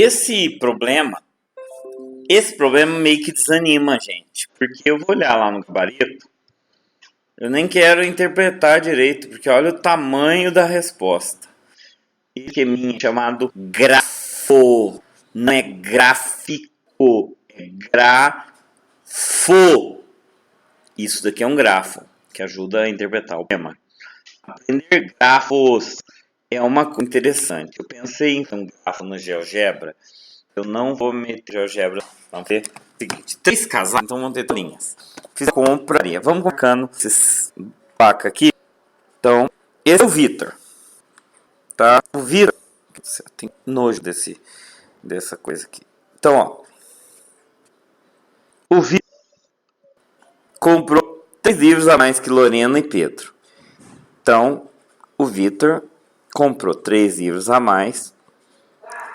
esse problema meio que desanima a gente, porque eu vou olhar lá no gabarito, eu nem quero interpretar direito, porque olha o tamanho da resposta. Esqueminha chamado grafo, não é gráfico, é grafo. Isso daqui é um grafo, que ajuda a interpretar o tema. Aprender grafos é uma coisa interessante. Eu pensei em um grafo no GeoGebra. Eu não vou meter GeoGebra. Vamos ver o seguinte: 3 casais, então vão ter linhas. Fiz a compraria. Vamos colocando esses placa aqui. Então, esse é o Vitor. Tá? O Vitor. Tem nojo dessa coisa aqui. Então, ó. O Vitor comprou 3 livros a mais que Lorena e Pedro. Então, o Vitor comprou 3 livros a mais.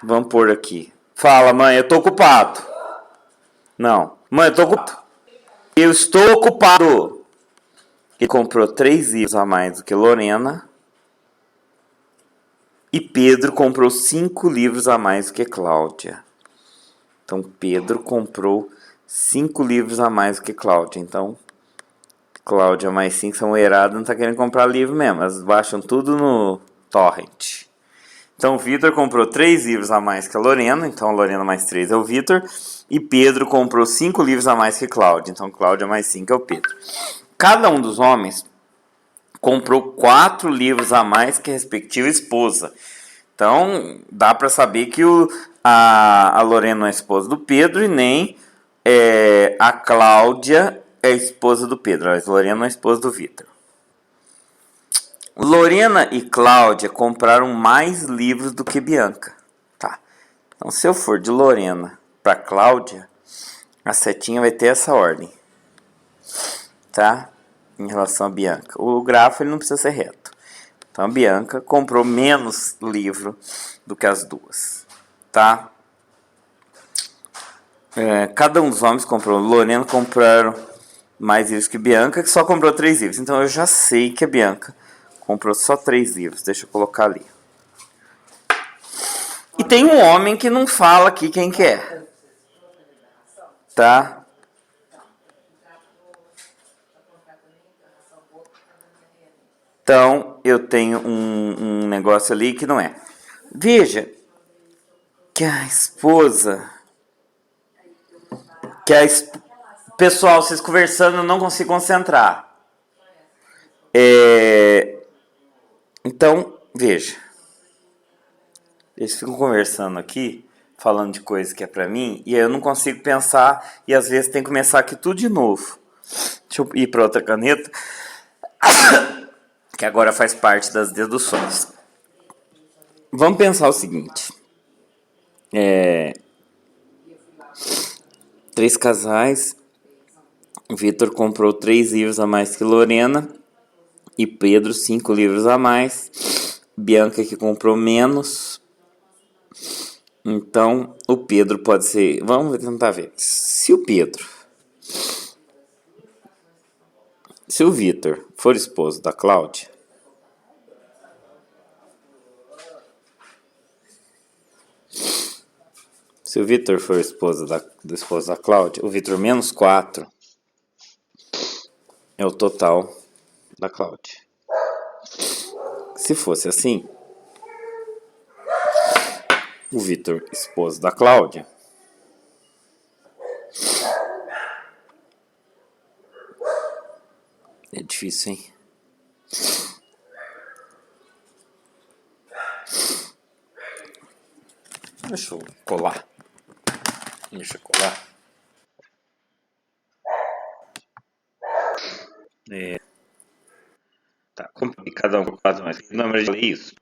Vamos pôr aqui. Fala, mãe, eu tô ocupado. Não, mãe, eu tô ocupado. Eu estou ocupado. Ele comprou 3 livros a mais do que Lorena. E Pedro comprou 5 livros a mais do que Cláudia. Então, Pedro comprou 5 livros a mais do que Cláudia. Então, Cláudia mais 5 são eiradas, não tá querendo comprar livro mesmo. Elas baixam tudo no torrent. Então, o Vitor comprou 3 livros a mais que a Lorena. Então, a Lorena mais 3 é o Vitor. E Pedro comprou 5 livros a mais que Cláudia. Então, Cláudia mais 5 é o Pedro. Cada um dos homens comprou 4 livros a mais que a respectiva esposa. Então, dá para saber que a Lorena não é esposa do Pedro e nem a Cláudia é esposa do Pedro. A Lorena não é esposa do Vitor. Lorena e Cláudia compraram mais livros do que Bianca. Tá. Então, se eu for de Lorena para Cláudia, a setinha vai ter essa ordem. Tá? Em relação a Bianca. O grafo ele não precisa ser reto. Então, a Bianca comprou menos livro do que as duas. Tá? Cada um dos homens comprou. Lorena compraram mais livros que Bianca, que só comprou 3 livros. Então, eu já sei que a Bianca comprou só 3 livros. Deixa eu colocar ali. E tem um homem que não fala aqui quem que é. Tá? Então, eu tenho um negócio ali que não é. Veja que a esposa... Pessoal, vocês conversando, eu não consigo concentrar. Então, veja. Eles ficam conversando aqui, falando de coisa que é pra mim, e aí eu não consigo pensar, e às vezes tem que começar aqui tudo de novo. Deixa eu ir pra outra caneta. Que agora faz parte das deduções. Vamos pensar o seguinte. 3 casais. Vitor comprou 3 livros a mais que Lorena. E Pedro 5 livros a mais. Bianca que comprou menos. Então, o Pedro pode ser... Vamos tentar ver. Se o Vitor for esposo da Cláudia, se o Vitor for esposo da Cláudia, o Vitor menos 4 é o total da Cláudia. Se fosse assim, o Vitor esposo da Cláudia é difícil, hein? Deixa eu colar. Tá, cada um com 4 mais. Não, mas eu isso.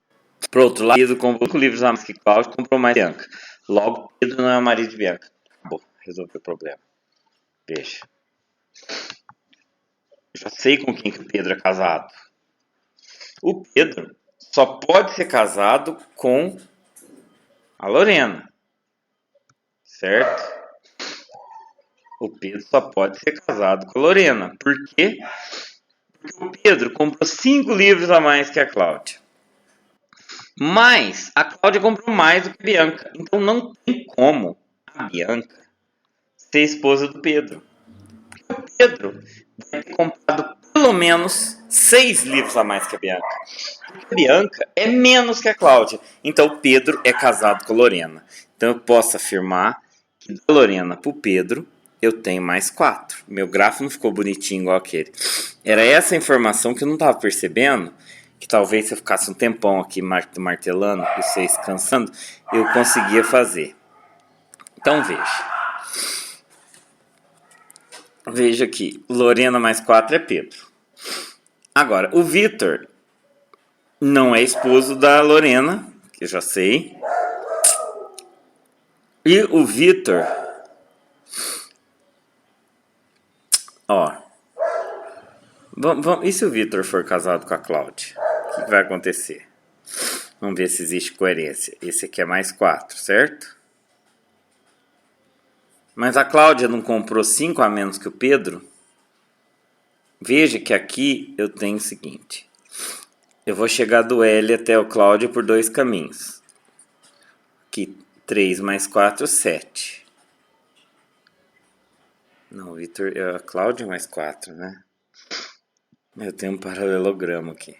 Por outro lado, Pedro comprou 5 livros a mais que Cláudio, comprou mais Bianca. Logo, Pedro não é o marido de Bianca. Acabou, resolveu o problema. Veja. Já sei com quem que o Pedro é casado. O Pedro só pode ser casado com a Lorena. Certo? O Pedro só pode ser casado com a Lorena. Por quê? Porque o Pedro comprou 5 livros a mais que a Cláudia. Mas a Cláudia comprou mais do que a Bianca. Então não tem como a Bianca ser esposa do Pedro. O Pedro vai ter comprado pelo menos 6 livros a mais que a Bianca. A Bianca é menos que a Cláudia. Então o Pedro é casado com a Lorena. Então eu posso afirmar que da Lorena pro Pedro eu tenho mais 4. Meu gráfico não ficou bonitinho igual aquele. Era essa informação que eu não estava percebendo. Que talvez se eu ficasse um tempão aqui martelando e vocês cansando, eu conseguia fazer. Então veja. Veja aqui. Lorena mais 4 é Pedro. Agora, o Vitor não é esposo da Lorena, que eu já sei. E o Vitor, ó, e se o Vitor for casado com a Cláudia? O que vai acontecer? Vamos ver se existe coerência. Esse aqui é mais 4, certo? Mas a Cláudia não comprou 5 a menos que o Pedro? Veja que aqui eu tenho o seguinte. Eu vou chegar do L até o Cláudio por 2 caminhos. Aqui, 3 mais 4, 7. Não, o Vitor, a Cláudia mais 4, né? Eu tenho um paralelogramo aqui.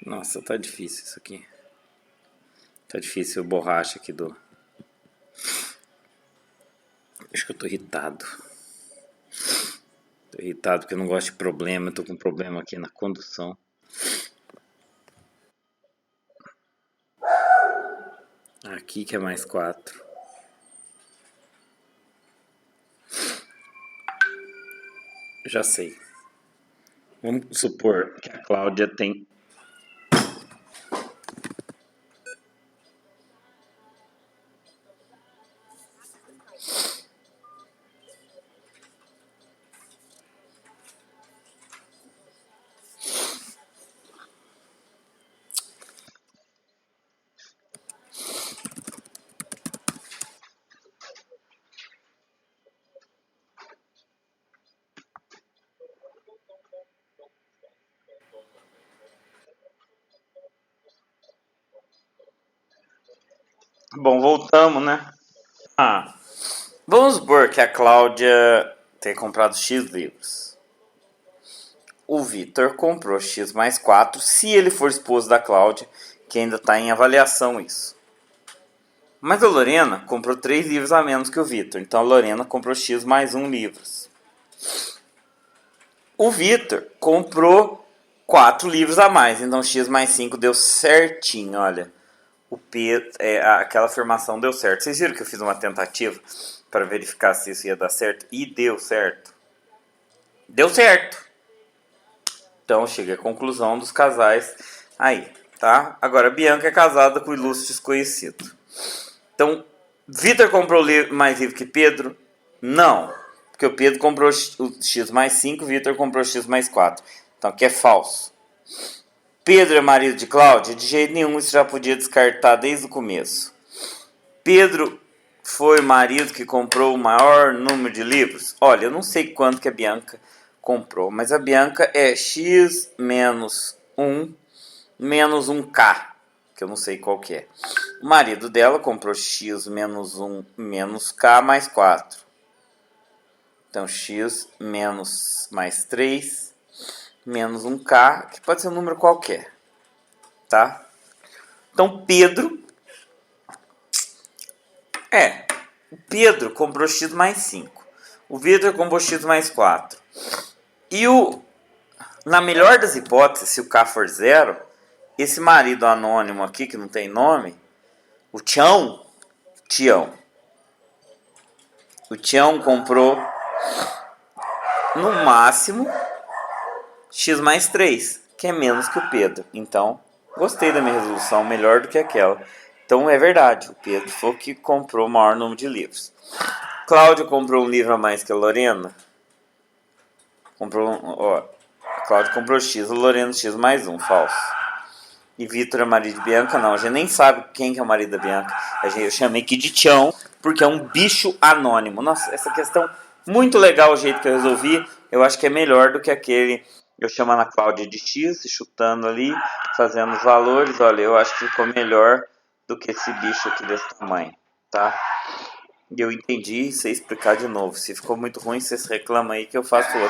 Nossa, tá difícil isso aqui. Tá difícil o borracha aqui do... Acho que eu tô irritado. Tô irritado porque eu não gosto de problema. Eu tô com problema aqui na condução. Aqui que é mais 4. Já sei. Vamos supor que a Cláudia tem... Bom, voltamos, né? Vamos supor que a Cláudia tenha comprado X livros. O Vitor comprou X mais 4, se ele for esposo da Cláudia, que ainda está em avaliação isso. Mas a Lorena comprou 3 livros a menos que o Vitor, então a Lorena comprou X mais 1 livros. O Vitor comprou 4 livros a mais, então X mais 5 deu certinho, olha. O P, aquela afirmação deu certo. Vocês viram que eu fiz uma tentativa para verificar se isso ia dar certo? E deu certo. Deu certo. Então cheguei à conclusão dos casais aí, tá? Agora, Bianca é casada com o ilustre desconhecido. Então, Vitor comprou mais livro que Pedro? Não. Porque o Pedro comprou o X mais 5, Vitor comprou X mais 4. Então aqui é falso. Pedro é marido de Cláudia? De jeito nenhum, isso já podia descartar desde o começo. Pedro foi o marido que comprou o maior número de livros? Olha, eu não sei quanto que a Bianca comprou, mas a Bianca é X menos 1 menos 1K, que eu não sei qual que é. O marido dela comprou X menos 1 menos K mais 4. Então, X menos mais 3 menos 1K, que pode ser um número qualquer, tá? Então, Pedro o Pedro comprou X mais 5. O Vitor comprou X mais 4. E na melhor das hipóteses, se o K for 0, esse marido anônimo aqui, que não tem nome, o Tião comprou no máximo X mais 3, que é menos que o Pedro. Então, gostei da minha resolução, melhor do que aquela. Então, é verdade, o Pedro foi o que comprou o maior número de livros. Cláudia comprou um livro a mais que a Lorena. A Cláudia comprou X, a Lorena X mais 1, falso. E Vitor é marido de Bianca? Não, a gente nem sabe quem que é o marido da Bianca. Eu chamei aqui de Tião, porque é um bicho anônimo. Nossa, essa questão, muito legal o jeito que eu resolvi. Eu acho que é melhor do que aquele Eu chamando a Cláudia de X, chutando ali, fazendo os valores. Olha, eu acho que ficou melhor do que esse bicho aqui desse tamanho, tá? E eu entendi, sei explicar de novo. Se ficou muito ruim, vocês reclamam aí que eu faço outro.